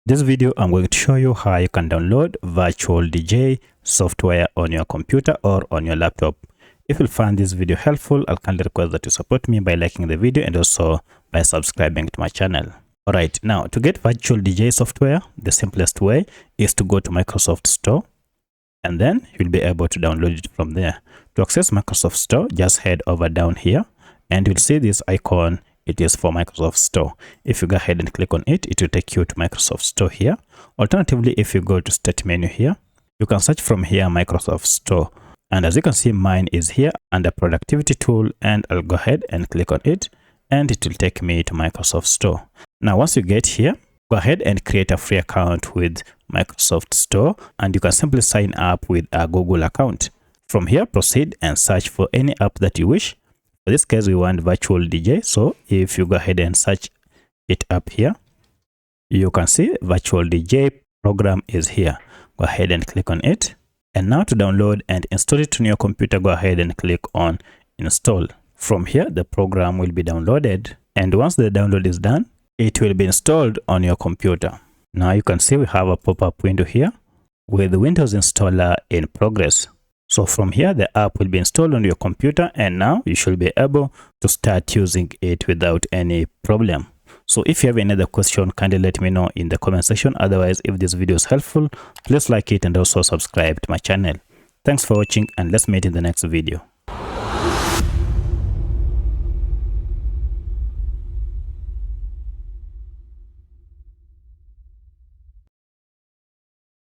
This video, I'm going to show you how you can download VirtualDJ software on your computer or on your laptop. If you find this video helpful, I'll kindly request that you support me by liking the video and also by subscribing to my channel. Alright, now to get VirtualDJ software, the simplest way is to go to Microsoft Store and then you'll be able to download it from there. To access Microsoft Store, just head over down here and you'll see this icon. It is for Microsoft Store. If you go ahead and click on it, it will take you to Microsoft Store here. Alternatively, if you go to Start menu here, you can search from here Microsoft Store. And as you can see, mine is here under Productivity Tool, and I'll go ahead and click on it and it will take me to Microsoft Store. Now, once you get here, go ahead and create a free account with Microsoft Store and you can simply sign up with a Google account. From here, proceed and search for any app that you wish. For this case, we want VirtualDJ. So if you go ahead and search it up here, you can see VirtualDJ program is here. Go ahead and click on it. And now to download and install it on your computer, go ahead and click on install. From here, the program will be downloaded. And once the download is done, it will be installed on your computer. Now you can see we have a pop-up window here with the Windows installer in progress. So from here, the app will be installed on your computer and now you should be able to start using it without any problem. So if you have any other question, kindly let me know in the comment section. Otherwise, if this video is helpful, please like it and also subscribe to my channel. Thanks for watching and let's meet in the next video.